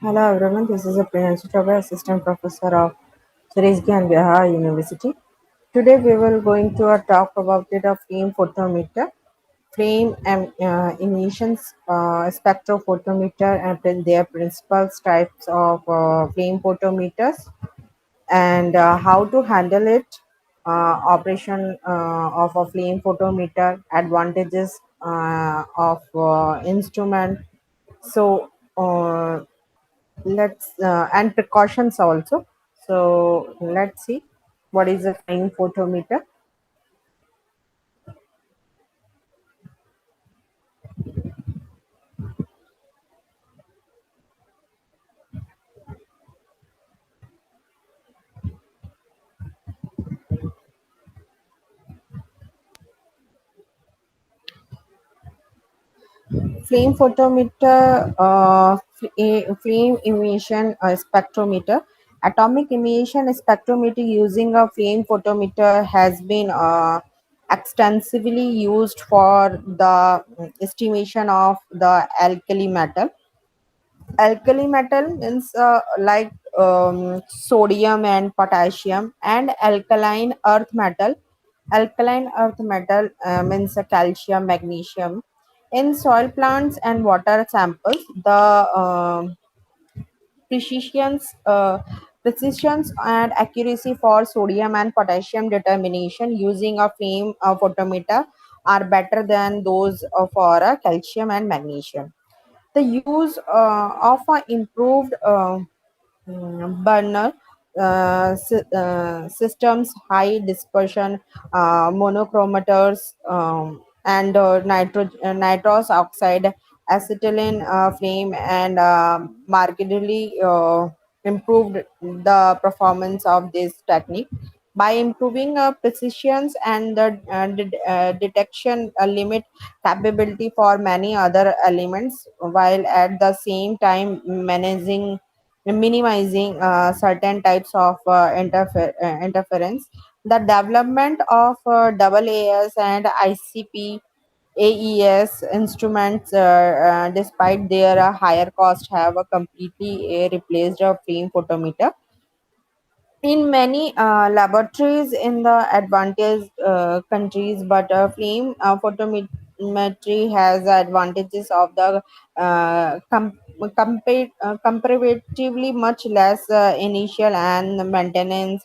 Hello everyone, this is Priyanshu Chaubey, Assistant Professor of Suresh Gyan Vihar University. Today we will going to talk about the flame photometer, flame emissions spectrophotometer and their principal types of flame photometers and how to handle it, operation of a flame photometer, advantages of instrument. So let's and precautions also. So let's see what is a flame photometer. Flame photometer, flame emission spectrometer. Atomic emission spectrometer using a flame photometer has been extensively used for the estimation of the alkali metal. Alkali metal means like sodium and potassium, and alkaline earth metal. Alkaline earth metal means calcium, magnesium. In soil plants and water samples, the precisions, precisions and accuracy for sodium and potassium determination using a flame photometer are better than those for calcium and magnesium. The use of an improved burner systems, high dispersion monochromators, and nitrous oxide acetylene flame, and markedly improved the performance of this technique by improving precisions and the detection limit capability for many other elements, while at the same time minimizing certain types of interference. The development of double AS and ICP AES instruments, despite their higher cost, have completely replaced a flame photometer in many laboratories in the advanced countries, but flame photometry has advantages of the comparatively much less initial and maintenance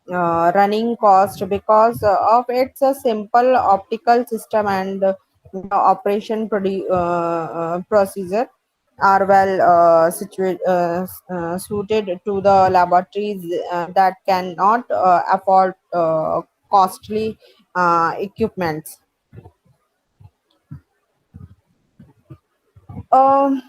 running cost because of its simple optical system, and the operation procedure are well suited to the laboratories that cannot afford costly equipments. Um,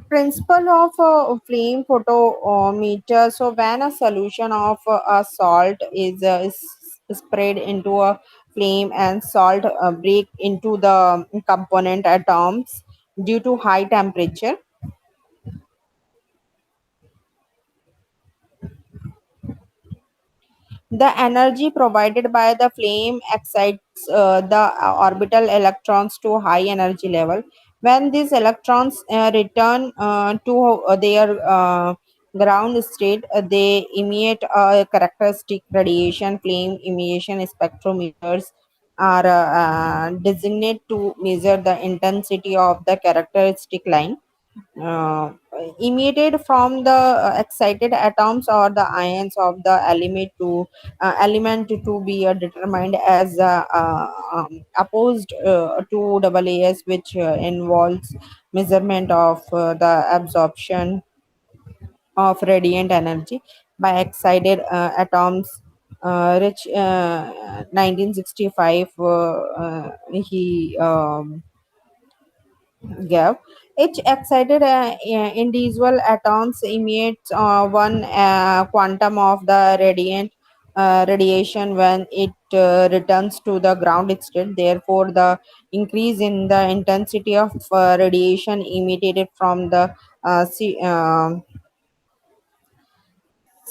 Principle of flame photometer. So when a solution of a salt is sprayed into a flame, and salt break into the component atoms due to high temperature, the energy provided by the flame excites the orbital electrons to high energy level. When these electrons return to their ground state, they emit a characteristic radiation. Flame emission spectrometers are designed to measure the intensity of the characteristic line uh, emitted from the excited atoms or the ions of the element to be determined as opposed to AAS, which involves measurement of the absorption of radiant energy by excited atoms. Rich 1965 he gave. Each excited individual atoms emits one quantum of the radiation when it returns to the ground state. Therefore, the increase in the intensity of radiation emitted from the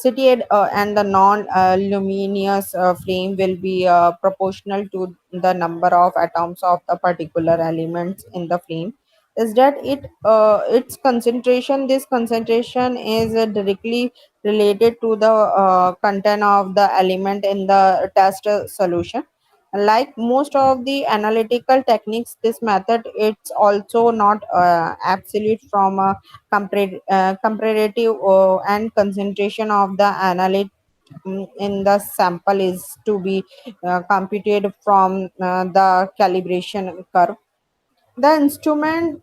and the non-luminous flame will be proportional to the number of atoms of the particular elements in the flame. Is that its concentration? This concentration is directly related to the content of the element in the test solution. Like most of the analytical techniques, this method it's also not absolute from a comparative and concentration of the analyte in the sample is to be computed from the calibration curve. The instrumental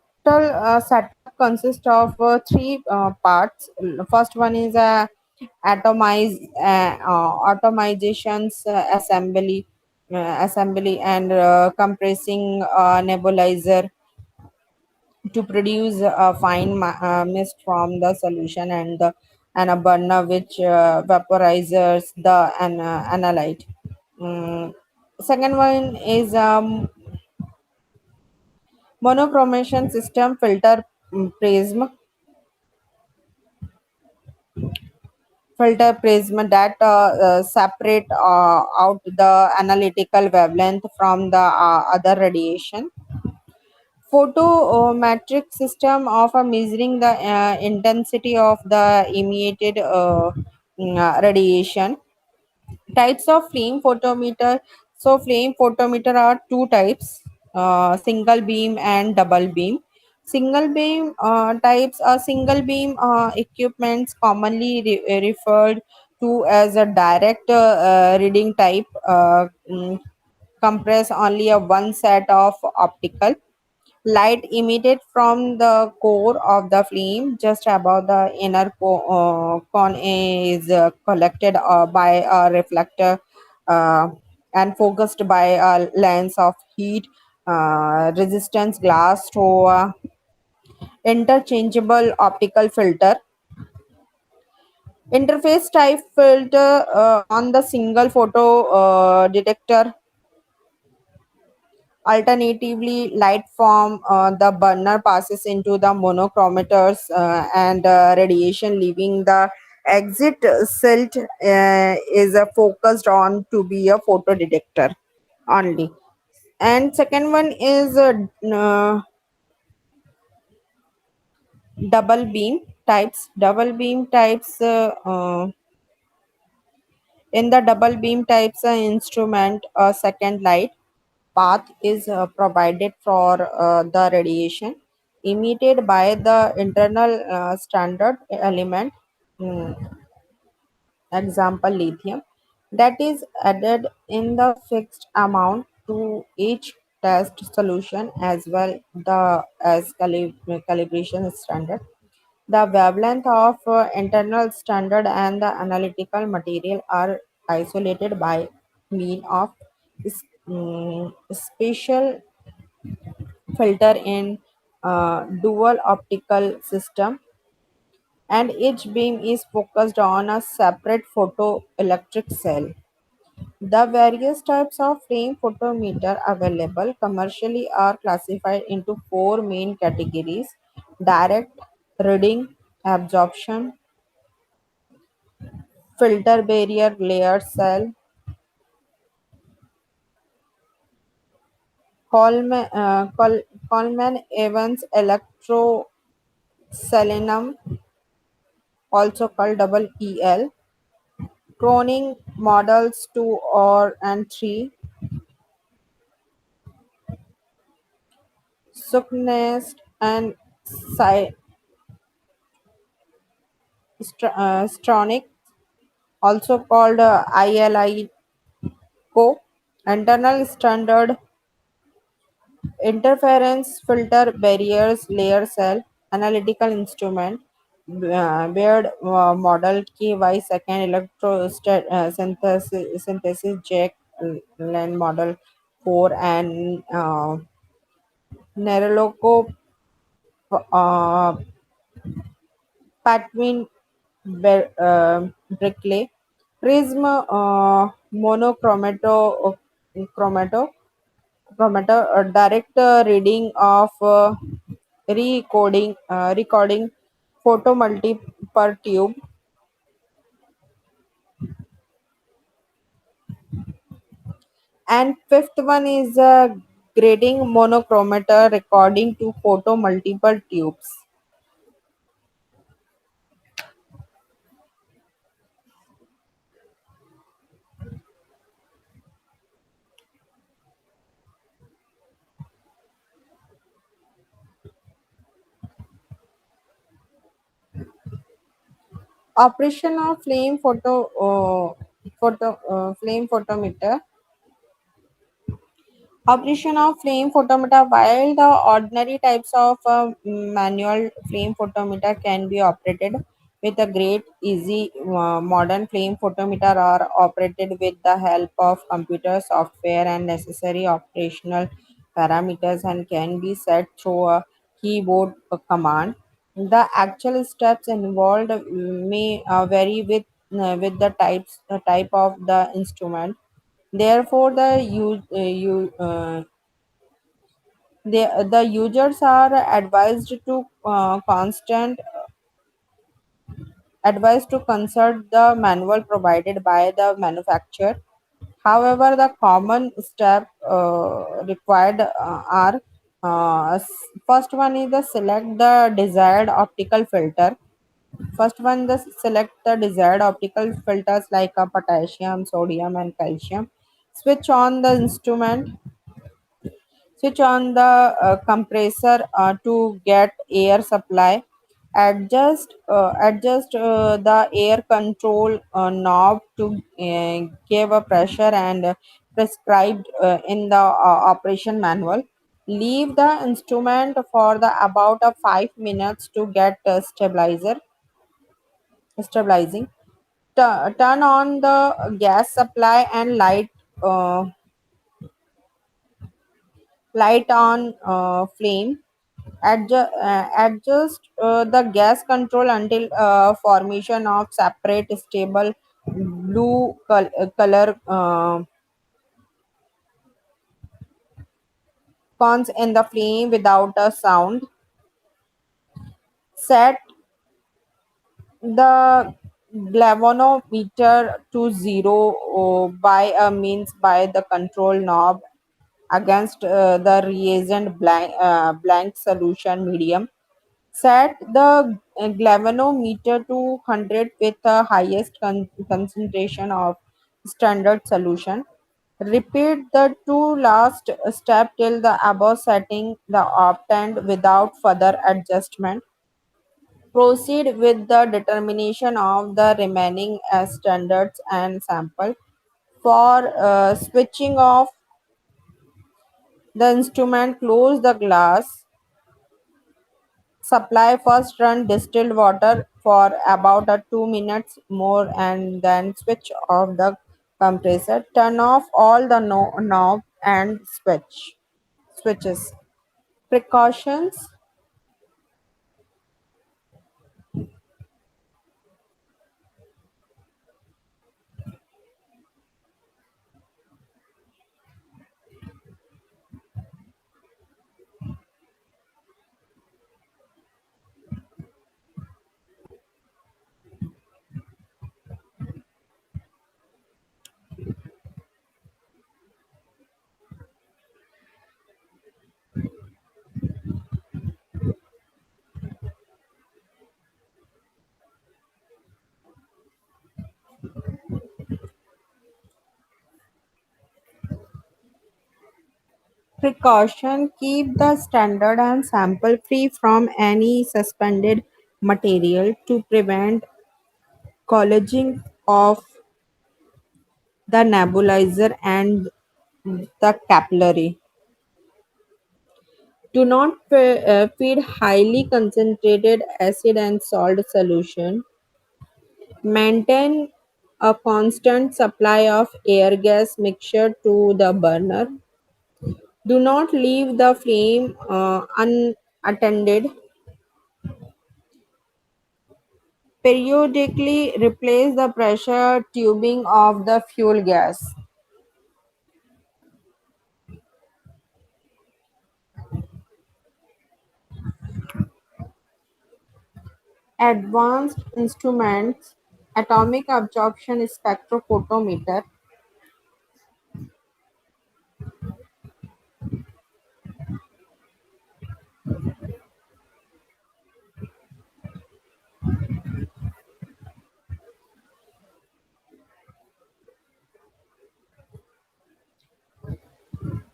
setup consists of three parts. First one is a atomizations assembly and compressing nebulizer to produce a fine mist from the solution and a burner which vaporizes the analyte. Mm, Second one is monochromation system filter prism that separate out the analytical wavelength from the other radiation. Photometric system of measuring the intensity of the emitted radiation. Types of flame photometer. So flame photometer are two types: single beam and double beam. Single beam types are single beam equipments commonly referred to as a direct reading type, compress only a one set of optical light emitted from the core of the flame just above the inner cone is collected by a reflector uh, and focused by a lens of heat resistance glass to a interchangeable optical filter. Interface type filter on the single photo detector. Alternatively, light from the burner passes into the monochromators and radiation leaving the exit silt is focused on to be a photo detector only. And second one is double beam types. Double beam types in the double beam types instrument a second light path is provided for the radiation emitted by the internal standard element, mm, example lithium, that is added in the fixed amount to each test solution as well the as calibration standard. The wavelength of internal standard and the analytical material are isolated by mean of spatial filter in dual optical system, and each beam is focused on a separate photoelectric cell. The various types of flame photometer available commercially are classified into four main categories: direct, reading, absorption, filter barrier layer cell. Coleman Evans electroselenum, also called double EL, Croning models 2 or and 3, Sucknest and Stronic, also called ILI Co. Internal standard interference filter barriers layer cell analytical instrument Baird model KY second synthesis Jack Land model 4 and Nerloco uh, Patwin Brickley Prism chromato direct reading of recording photo multi per tube And fifth one is a grading monochromator recording to photo multiple tubes. Operation of flame photometer. Operation of flame photometer. While the ordinary types of manual flame photometer can be operated with a great easy, modern flame photometer are operated with the help of computer software and necessary operational parameters and can be set through a keyboard command. The actual steps involved may vary with the type of the instrument. Therefore, the users are advised to consult the manual provided by the manufacturer. However, the common step required are first one is the select the desired optical filter. First one, the select the desired optical filters like potassium, sodium, and calcium. Switch on the instrument. Switch on the compressor to get air supply. Adjust the air control knob to give a pressure and prescribed in the operation manual. Leave the instrument for the about 5 minutes to get stabilizing. Turn on the gas supply and uh, light on flame. Adjust the gas control until formation of separate stable color cones in the flame without a sound. Set the galvanometer to zero by the control knob against the reagent blank solution medium. Set the galvanometer to 100 with the highest concentration of standard solution. Repeat the two last steps till the above setting the obtained without further adjustment. Proceed with the determination of the remaining standards and sample. For switching off the instrument, close the glass. Supply first run distilled water for about 2 minutes more and then switch off the compressor. Turn off all the knob and switches. Precautions. Precaution. Keep the standard and sample free from any suspended material to prevent collaging of the nebulizer and the capillary. Do not feed highly concentrated acid and salt solution. Maintain a constant supply of air gas mixture to the burner. Do not leave the flame unattended. Periodically replace the pressure tubing of the fuel gas. Advanced instruments, atomic absorption spectrophotometer,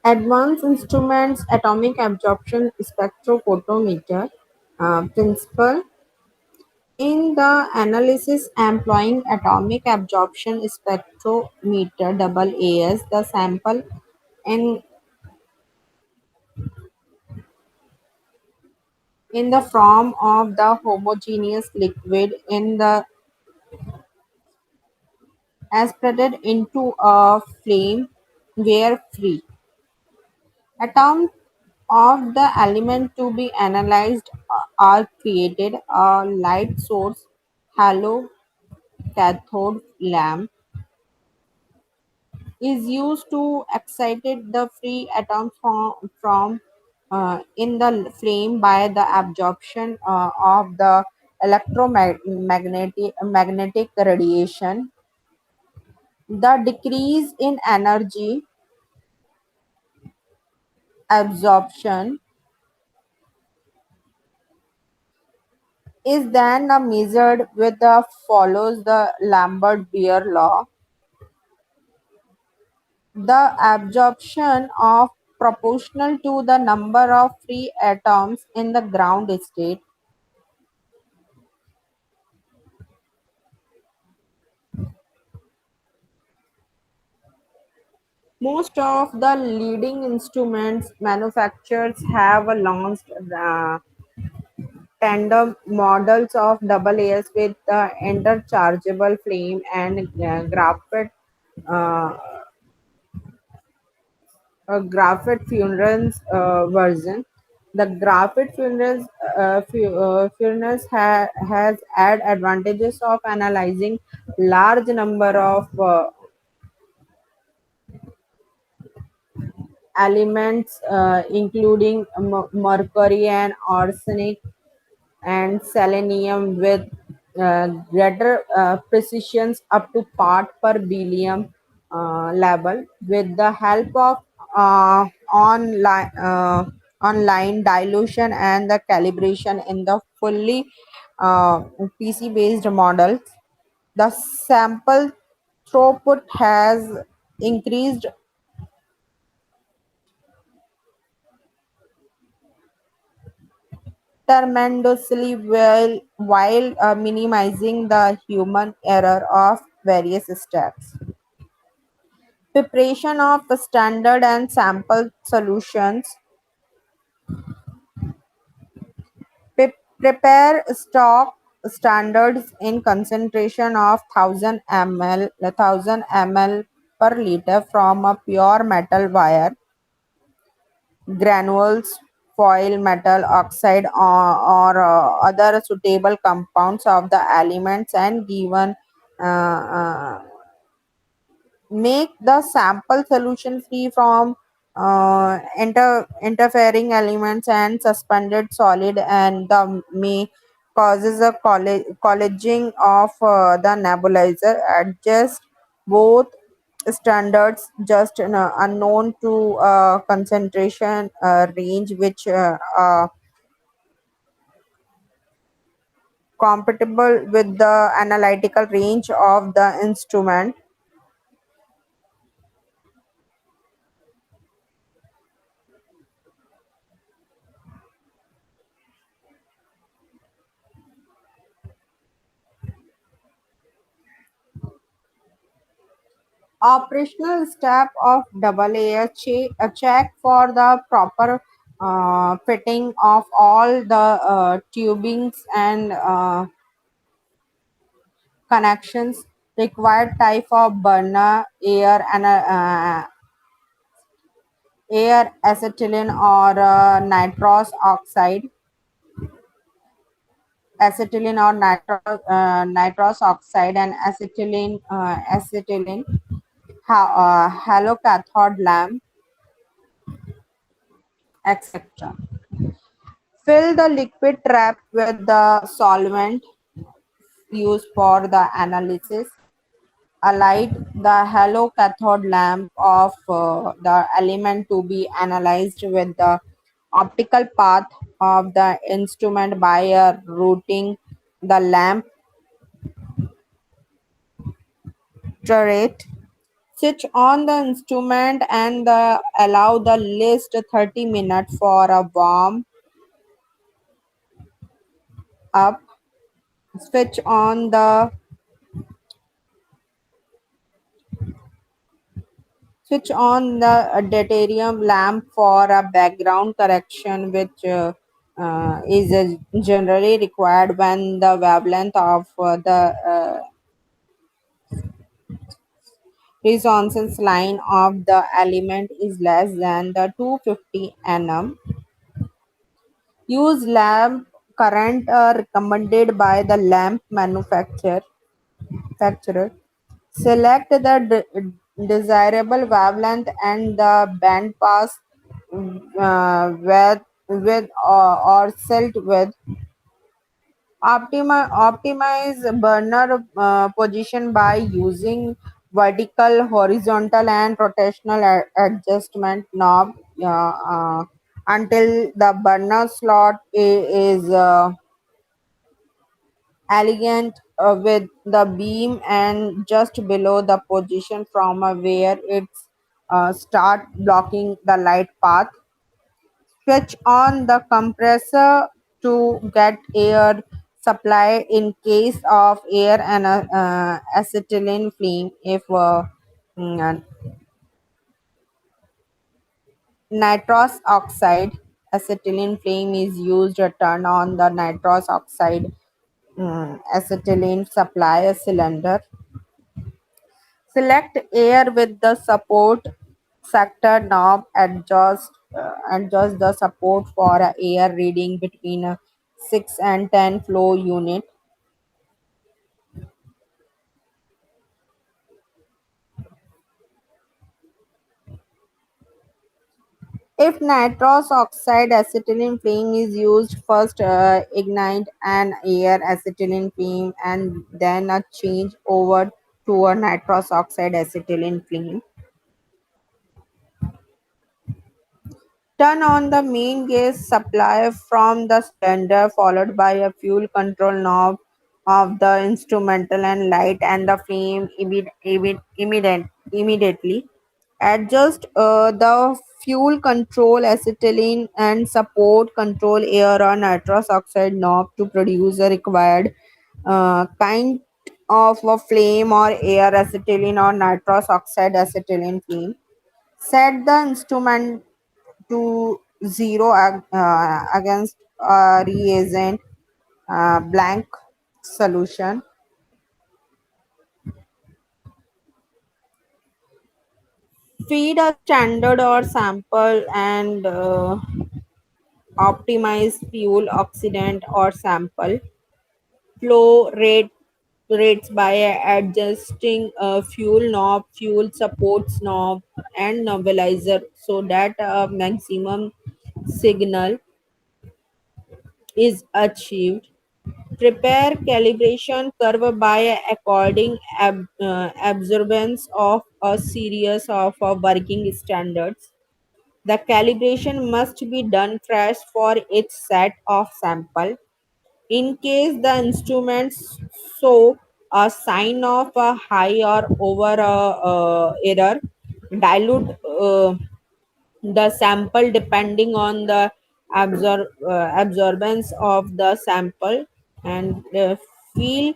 Advanced instruments atomic absorption spectrophotometer principle in the analysis employing atomic absorption spectrometer AAS, the sample in in the form of the homogeneous liquid in the aspirated into a flame were free. Atoms of the element to be analyzed are created. A light source, halo cathode lamp, is used to excite the free atoms from in the flame by the absorption of the electromagnetic radiation. The decrease in energy absorption is then measured with the follows the Lambert-Beer law. The absorption of proportional to the number of free atoms in the ground state. Most of the leading instruments manufacturers have launched tandem models of AAS with the interchangeable flame and graphite uh, graphite funerals version. The graphite funerals has had advantages of analyzing large number of elements, including mercury and arsenic and selenium with greater precisions up to part per billion level with the help of online dilution and the calibration in the fully PC based models. The sample throughput has increased tremendously while minimizing the human error of various steps. Preparation of the standard and sample solutions. Prepare stock standards in concentration of 1000 ml per liter from a pure metal wire, granules, foil, metal oxide, or other suitable compounds of the elements and given make the sample solution free from interfering elements and suspended solid and the may causes a collaging of the nebulizer adjust both standards just unknown to concentration range which compatible with the analytical range of the instrument. Operational step of AA a check for the proper fitting of all the tubings and connections, required type of burner, air acetylene or nitrous oxide and acetylene halocathode lamp, etc. Fill the liquid trap with the solvent used for the analysis. Alight the halocathode lamp of the element to be analyzed with the optical path of the instrument by routing the lamp turret. Switch on the instrument and allow the list 30 minutes for a warm up. Switch on the deuterium lamp for a background correction, which is generally required when the wavelength of the resonance line of the element is less than the 250 nm. Use lamp current recommended by the lamp manufacturer. Select the desirable wavelength and the band pass or silt width. Optimize burner position by using vertical, horizontal, and rotational adjustment knob until the burner slot is elegant with the beam and just below the position from where it's start blocking the light path. Switch on the compressor to get air supply in case of air and acetylene flame. If mm, nitrous oxide acetylene flame is used, turn on the nitrous oxide acetylene supply cylinder. Select air with the support sector knob. Adjust the support for a air reading between 6 and 10 flow unit. If nitrous oxide acetylene flame is used, first ignite an air acetylene flame and then change over to a nitrous oxide acetylene flame. Turn on the main gas supply from the cylinder, followed by a fuel control knob of the instrumental and light and the flame immediately. Adjust the fuel control acetylene and support control air or nitrous oxide knob to produce the required kind of a flame or air acetylene or nitrous oxide acetylene flame. Set the instrument to zero against a reagent blank solution. Feed a standard or sample and optimize fuel oxidant or sample flow rates by adjusting a fuel knob, fuel supports knob, and nebulizer so that a maximum signal is achieved. Prepare calibration curve by according absorbance of a series of working standards. The calibration must be done fresh for each set of sample. In case the instruments show a sign of a high or over error, dilute the sample depending on the absorbance of the sample and feed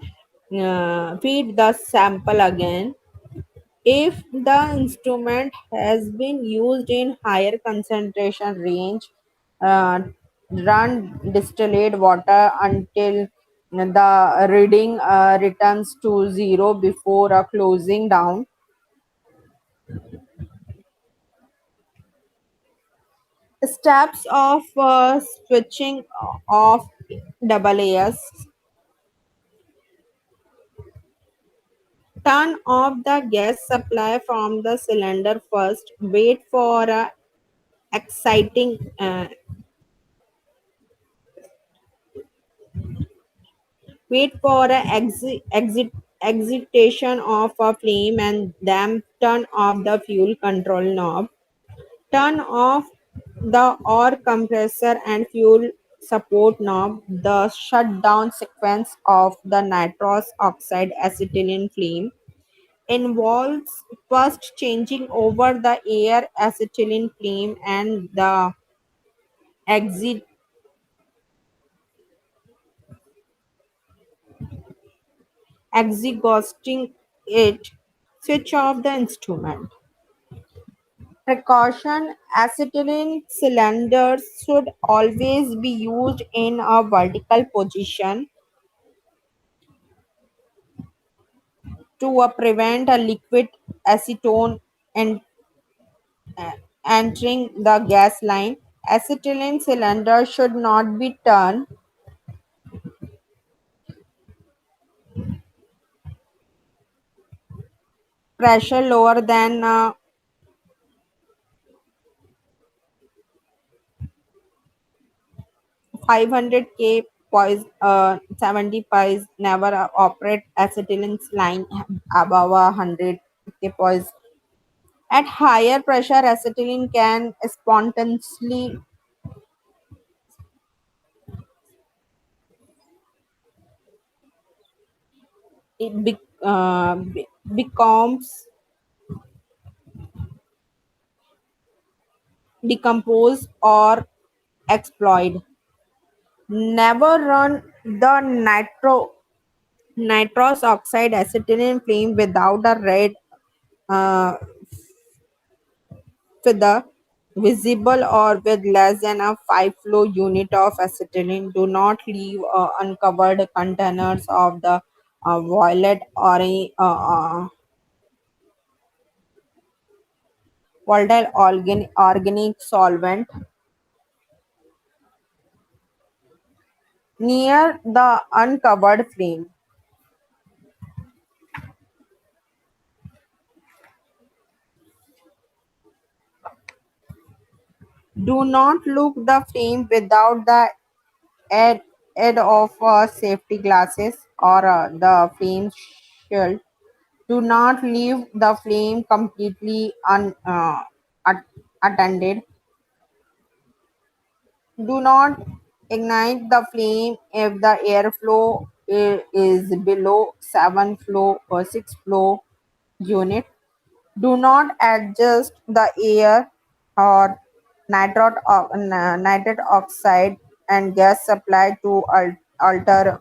the sample again. If the instrument has been used in higher concentration range, uh, run distilled water until the reading returns to zero before closing down. Steps of switching off AAS. Turn off the gas supply from the cylinder first. Exciting wait for a excitation of a flame and then turn off the fuel control knob. Turn off the or compressor and fuel support knob. The shutdown sequence of the nitrous oxide acetylene flame. involves first changing over the air acetylene flame and the exit exhausting it. Switch off the instrument. Precaution: acetylene cylinders should always be used in a vertical position to prevent a liquid acetone and entering the gas line. Acetylene cylinder should not be turned pressure lower than 500 kPa. 75 never operate acetylene line above 100 kPa. At higher pressure, acetylene can spontaneously becomes decompose or explode. Never run the nitrous oxide acetylene flame without a red uh, feather visible or with less than a 5 flow unit of acetylene. Do not leave uncovered containers of the violet or volatile organic solvent near the uncovered flame. Do not look the flame without the aid, aid of safety glasses or the flame shield. Do not leave the flame completely unattended. Do not ignite the flame if the airflow is below 7 flow or 6 flow unit. Do not adjust the air or nitrate oxide and gas supply to alter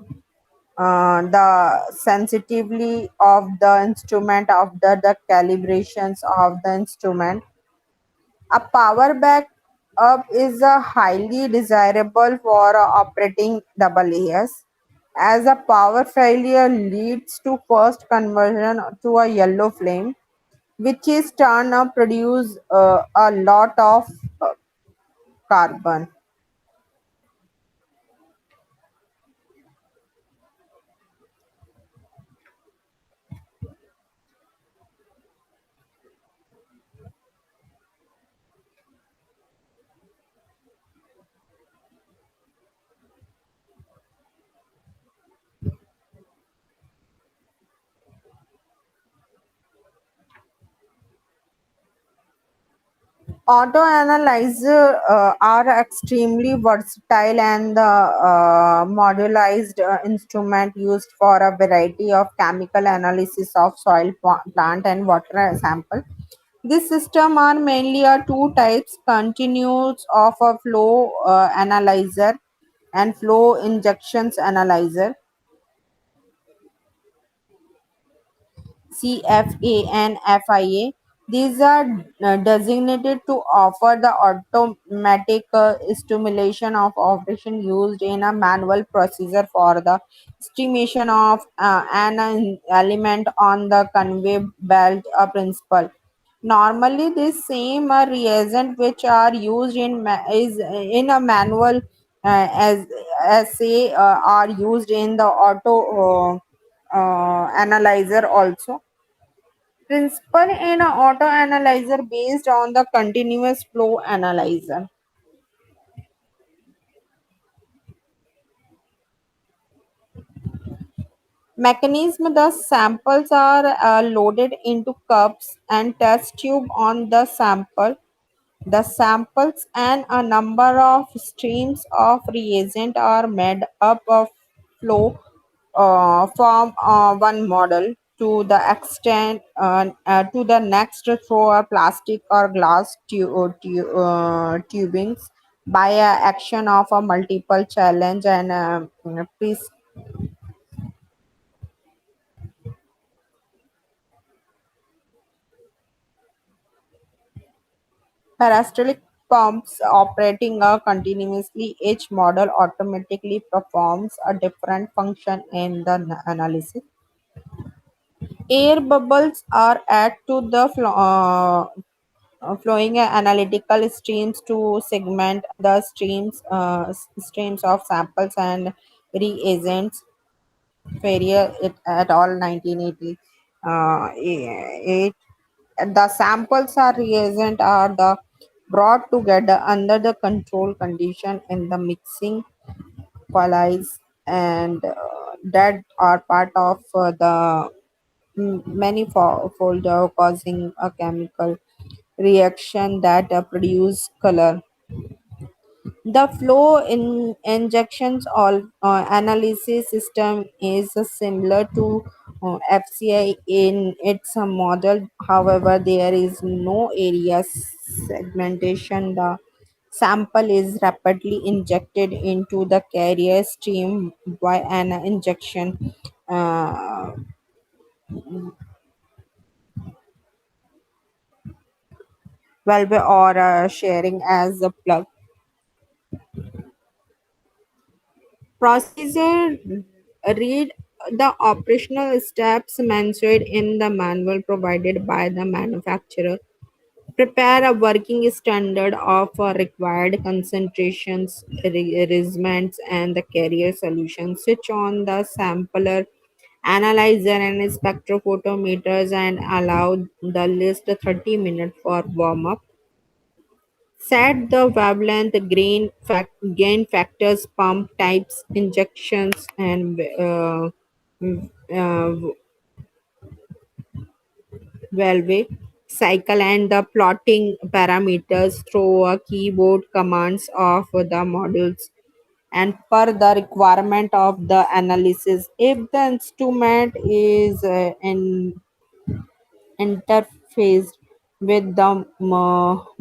the sensitivity of the instrument after the calibrations of the instrument. A power backup is highly desirable for operating double AS, as a power failure leads to first conversion to a yellow flame, which is turn produce a lot of carbon. Auto analyzer are extremely versatile and modularized instrument used for a variety of chemical analysis of soil, plant, and water sample. This system are mainly two types: continuous of a flow analyzer and flow injections analyzer. CFA and FIA. These are designated to offer the automatic stimulation of operation used in a manual procedure for the estimation of an element on the conveyor belt principle. Normally, this same reagent which are used is in a manual as say are used in the auto analyzer also. Principle in a auto analyzer based on the continuous flow analyzer. Mechanism: the samples are loaded into cups and test tube on the sample. The samples and a number of streams of reagent are made up of flow from one model. to the next through a plastic or glass tubings by a action of a multiple challenge and peristaltic pumps operating continuously. Each model automatically performs a different function in the analysis. Air bubbles are added to the flowing analytical streams to segment the streams of samples and reagents. Ferrier et al. 1980. Eight. The samples or reagent are the brought together under the control condition in the mixing qualities and that are part of the manifold causing a chemical reaction that produce color. The flow in injections all analysis system is similar to FCI in its model. However, there is no area segmentation. The sample is rapidly injected into the carrier stream by an injection uh, valve or sharing as a plug. Procedure read the operational steps mentioned in the manual provided by the manufacturer. Prepare a working standard of required concentrations, arrangements, and the carrier solution. Switch on the sampler analyzer and spectrophotometers and allow the list 30 minutes for warm up. Set the wavelength, gain factors, pump types, injections, and uh, valve cycle and the plotting parameters through a keyboard commands of the modules and per the requirement of the analysis. If the instrument is interfaced with the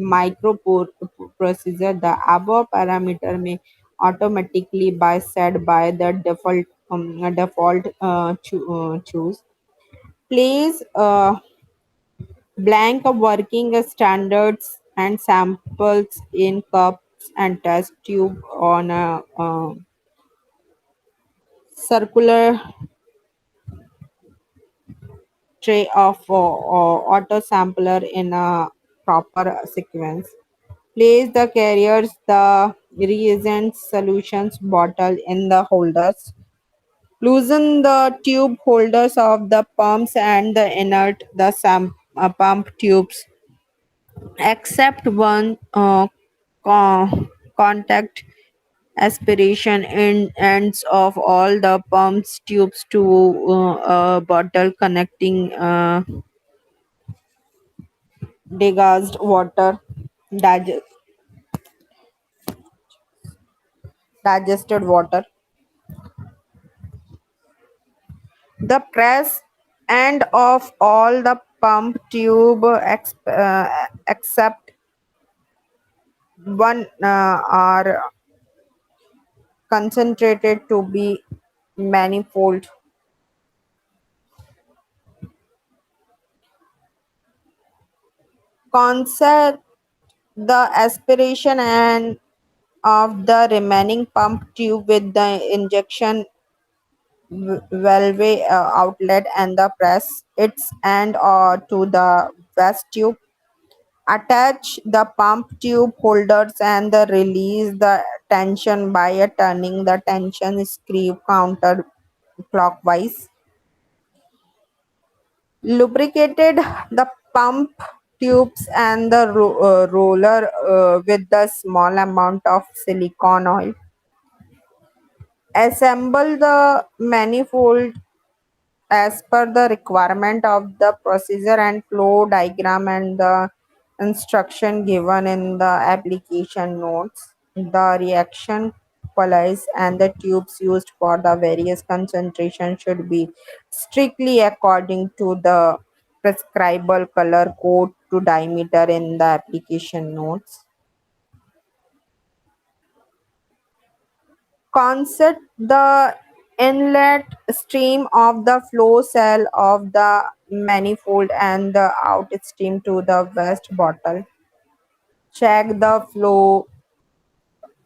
microprocessor, the above parameter may automatically be set by the default choose. Place blank working standards and samples in cups and test tube on a circular tray of auto sampler in a proper sequence. Place the carriers, the reagents, solutions bottle in the holders. Loosen the tube holders of the pumps and the inert the pump tubes. Except one contact aspiration in ends of all the pumps tubes to a bottle connecting degazed water dig- digested water. The press end of all the pump tube except one are concentrated to be manifold. Concept the aspiration and of the remaining pump tube with the injection valve outlet and the press its end to the vest tube. Attach the pump tube holders and the release the tension by turning the tension screw counterclockwise. Lubricated the pump tubes and the roller with the small amount of silicone oil. Assemble the manifold as per the requirement of the procedure and flow diagram and the instruction given in the application notes. The reaction police, and the tubes used for the various concentration should be strictly according to the prescribable color code to diameter in the application notes. Concept the inlet stream of the flow cell of the manifold and the out stream to the waste bottle. Check the flow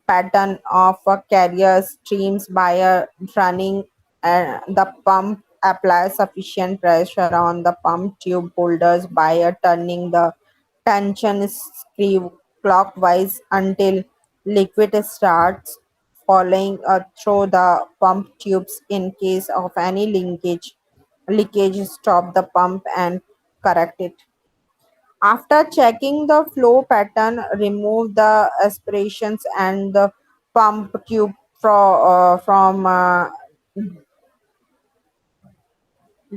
pattern of a carrier streams by running the pump. Apply sufficient pressure on the pump tube holders by turning the tension screw clockwise until liquid starts falling through the pump tubes. In case of any leakage, stop the pump and correct it. After checking the flow pattern, remove the aspirations and the pump tube from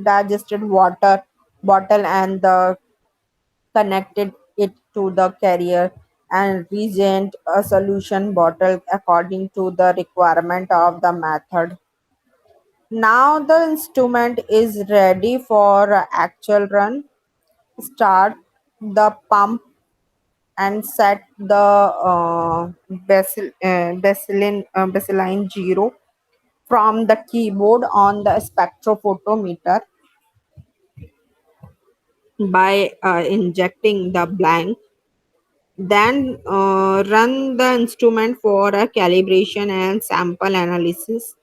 digested water bottle and connected it to the carrier and regent a solution bottle according to the requirement of the method. Now the instrument is ready for actual run. Start the pump and set the baseline 0 from the keyboard on the spectrophotometer by injecting the blank. Then run the instrument for a calibration and sample analysis.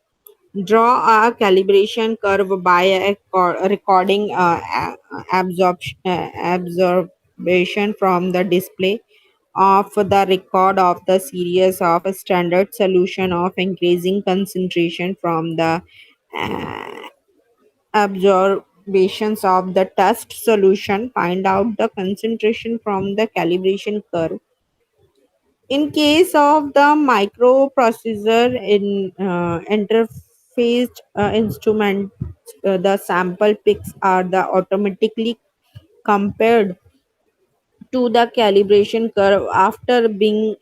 Draw a calibration curve by recording absorption from the display of the record of the series of a standard solution of increasing concentration from the uh, absorbations of the test solution. Find out the concentration from the calibration curve. In case of the microprocessor in interfaced instrument, the sample picks are the automatically compared to the calibration curve after being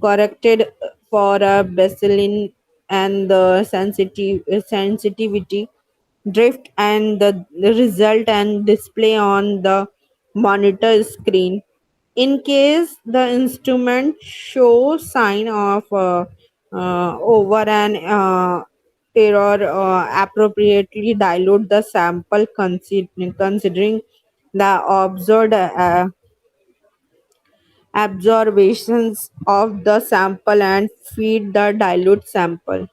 corrected for a baseline and the sensitivity drift and the result and display on the monitor screen. In case the instrument shows sign of over an error, appropriately dilute the sample considering the observed observations of the sample and feed the dilute sample.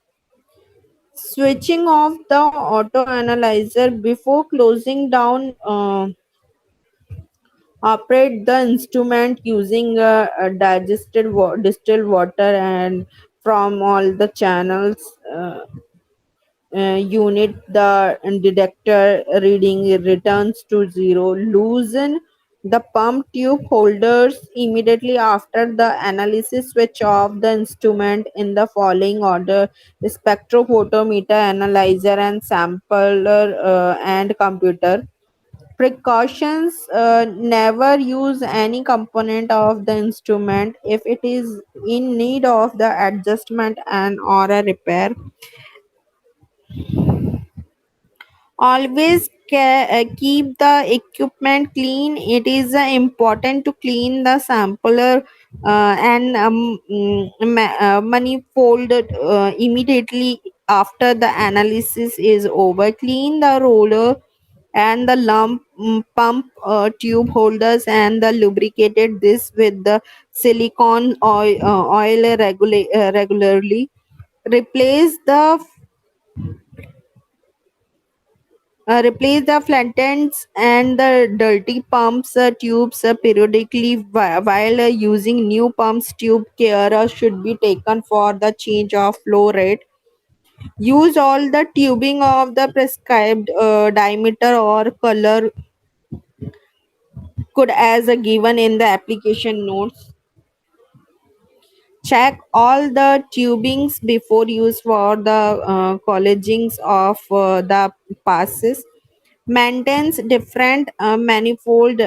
Switching off the auto analyzer before closing down. Operate the instrument using a distilled water and from all the channels. Unit the detector reading returns to 0. Loosen the pump tube holders immediately after the analysis. Switch off the instrument in the following order: spectrophotometer, analyzer, and sampler and computer. Precautions: never use any component of the instrument if it is in need of the adjustment and or a repair. Always keep the equipment clean. It is important to clean the sampler and manifold immediately after the analysis is over. Clean the roller and the pump tube holders and the lubricated this with the silicone oil regularly. Replace the flatteneds and the dirty pumps tubes periodically while using new pumps. Tube care should be taken for the change of flow rate. Use all the tubing of the prescribed diameter or color code as given in the application notes. Check all the tubings before use for the collagings of the passes. maintains different manifold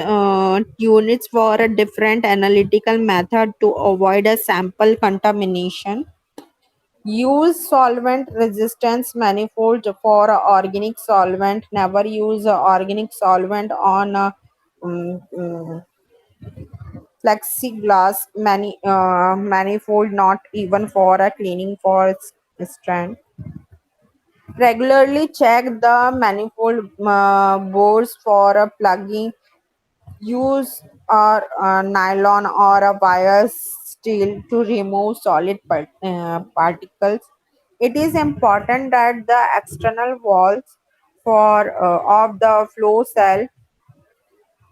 units for a different analytical method to avoid a sample contamination. Use solvent resistance manifold for a organic solvent. Never use a organic solvent on a um, um, plexiglass manifold, not even for a cleaning for strand. Regularly check the manifold bores for a plugging. Use nylon or a wire steel to remove solid particles. It is important that the external walls for of the flow cell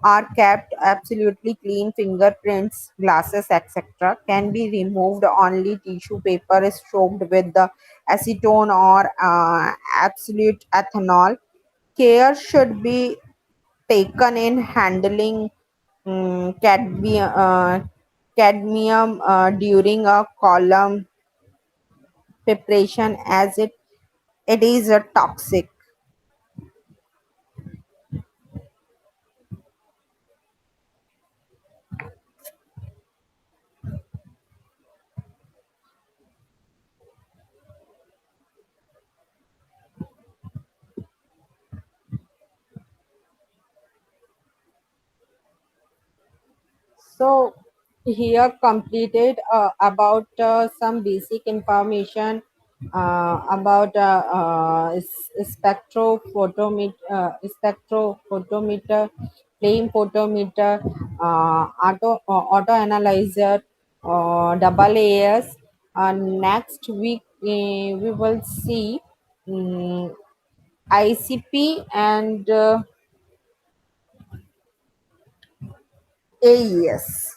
are kept absolutely clean. Fingerprints, glasses, etc. can be removed. Only tissue paper is soaked with the acetone or absolute ethanol. Care should be taken in handling cadmium during a column preparation, as it is a toxic. So here completed about some basic information about spectrophotometer, flame photometer, auto analyzer, double AS. Next week we will see ICP and AES.